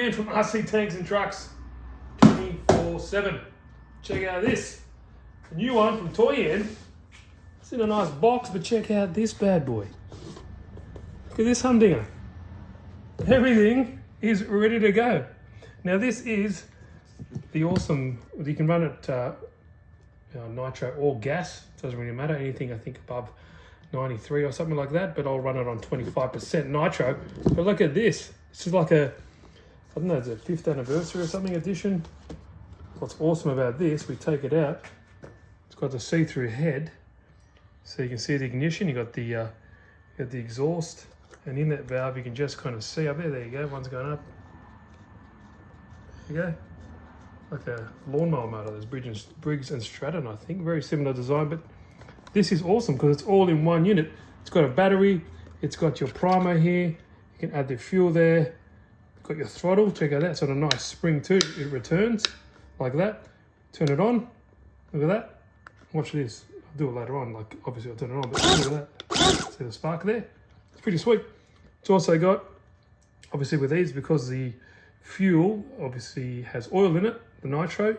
man from RC Tanks and Trucks 24/7. Check out this. A new one from Toy-En. It's in a nice box, but check out this bad boy. Look at this humdinger. Everything is ready to go. Now this is the awesome, you can run it nitro or gas, doesn't really matter, anything I think above 93 or something like that, but I'll run it on 25% nitro. But look at this, this is like a, I don't know, it's a 5th anniversary or something edition. What's awesome about this, we take it out, it's got the see-through head, so you can see the ignition, you got the exhaust, and in that valve you can just kind of see up there you go, one's going up, there you go. Like a lawnmower motor, there's Briggs and Stratton, I think, very similar design, but this is awesome because it's all in one unit. It's got a battery, it's got your primer here, you can add the fuel there, you've got your throttle, check out that, it's on a nice spring too, it returns like that, turn it on, look at that, watch this, I'll do it later on, like obviously I'll turn it on, but look at that, see the spark there, it's pretty sweet. It's also got, obviously with these, because the fuel obviously has oil in it, the nitro,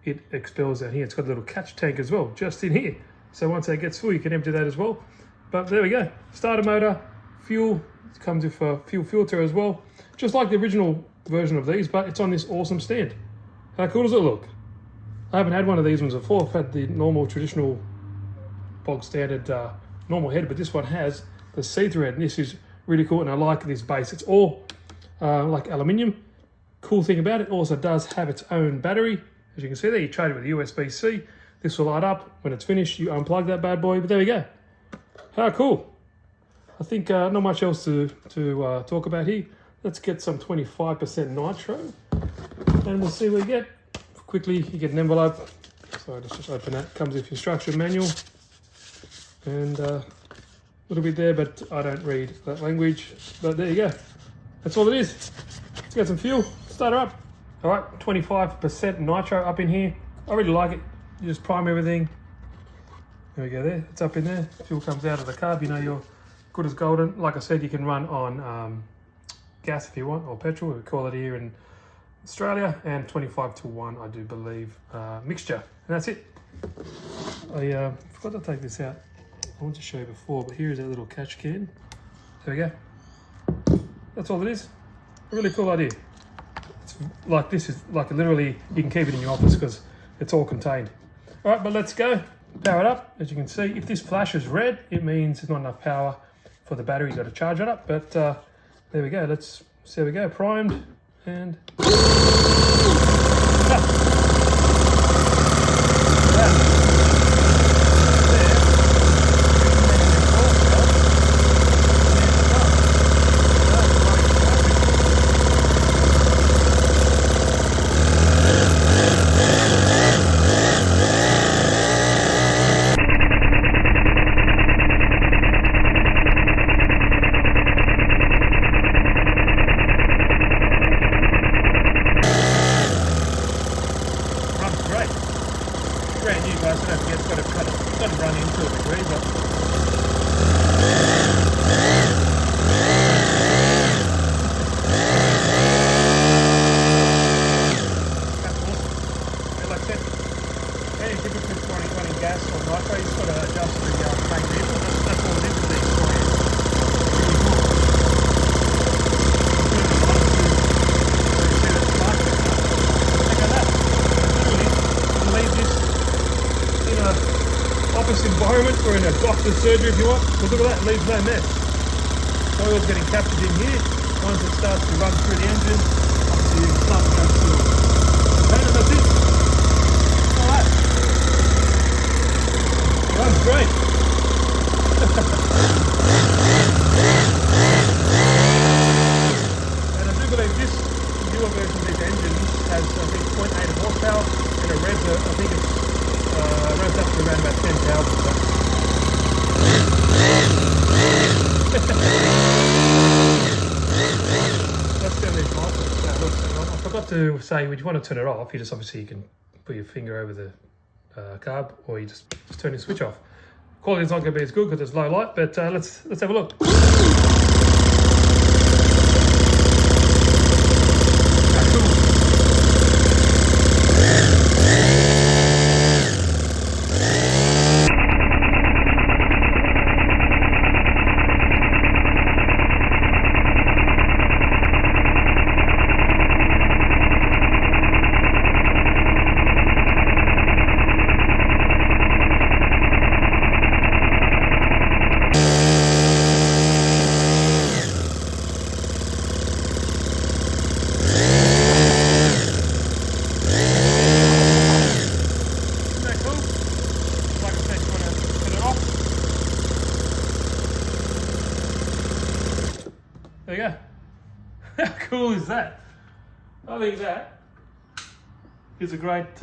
it expels out here. It's got a little catch tank as well, just in here. So once that gets full, you can empty that as well. But there we go. Starter motor, fuel, it comes with a fuel filter as well. Just like the original version of these, but it's on this awesome stand. How cool does it look? I haven't had one of these ones before. I've had the normal, traditional, bog standard normal head, but this one has the see-through head, and this is really cool, and I like this base. It's all like aluminium. Cool thing about it, also does have its own battery. As you can see there, you trade it with USB-C. This will light up. When it's finished, you unplug that bad boy, but there we go. How cool. I think not much else to talk about here. Let's get some 25% nitro, and we'll see what we get. Quickly, you get an envelope. So let's just open that. Comes with your instruction manual. And a little bit there, but I don't read that language. But there you go. That's all it is. Let's get some fuel. Start her up. All right, 25% nitro up in here. I really like it. You just prime everything. There we go there. It's up in there. Fuel comes out of the carb. You know you're good as golden. Like I said, you can run on gas if you want, or petrol. We call it here in Australia. And 25:1, I do believe, mixture. And that's it. I forgot to take this out. I wanted to show you before, but here is that little catch can. There we go. That's all it is. A really cool idea. It's like, this is like literally, you can keep it in your office because it's all contained. All right, but let's go. Power it up. As you can see, if this flashes red, it means there's not enough power for the battery. You've got to charge it up. But there we go. Let's see how we go. Primed and... brand new, guys, so don't forget, it's got to run into a degree, but... That's awesome. And like I said, any difference between running gas or nitro, you've got to adjust the main vehicle. That's all it is with these coins. Really cool. Check out that. Literally, leave this in a office environment or in a doctor's surgery if you want. But look at that, it leaves no mess. Oil's getting captured in here. Once it starts to run through the engine, obviously you can start to go through the container. That's it. Alright. Runs great. And I do believe this newer version of this engine has, I think, 0.8 horsepower, and it revs, I think it's revs up to around about 10,000. That's going to be nice. I forgot to say, when you want to turn it off, you just obviously you can put your finger over the carb, or you just turn the switch off. Quality's not going to be as good because it's low light, but let's have a look. that? I think that is a great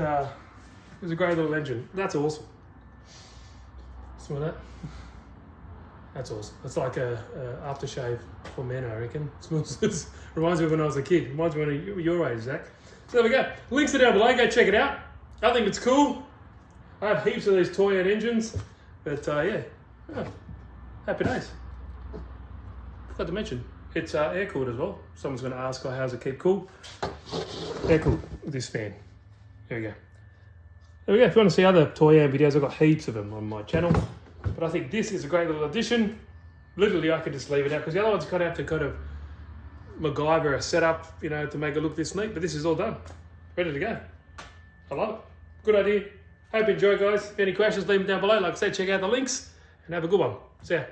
little engine. That's awesome. Smell that? That's awesome. It's like a aftershave for men, I reckon. Smells, reminds me of when I was a kid. Reminds me of your age, Zach. So there we go. Links are down below. Go check it out. I think it's cool. I have heaps of these Toyota engines, but yeah, happy days. Forgot to mention, it's air cooled as well. Someone's going to ask, how's it keep cool? Air cooled with this fan. There we go. There we go. If you want to see other Toyota videos, I've got heaps of them on my channel. But I think this is a great little addition. Literally, I could just leave it out because the other ones kind of have to kind of MacGyver a setup, you know, to make it look this neat. But this is all done, ready to go. I love it. Good idea. Hope you enjoy, guys. If any questions, leave them down below. Like I said, check out the links and have a good one. See ya.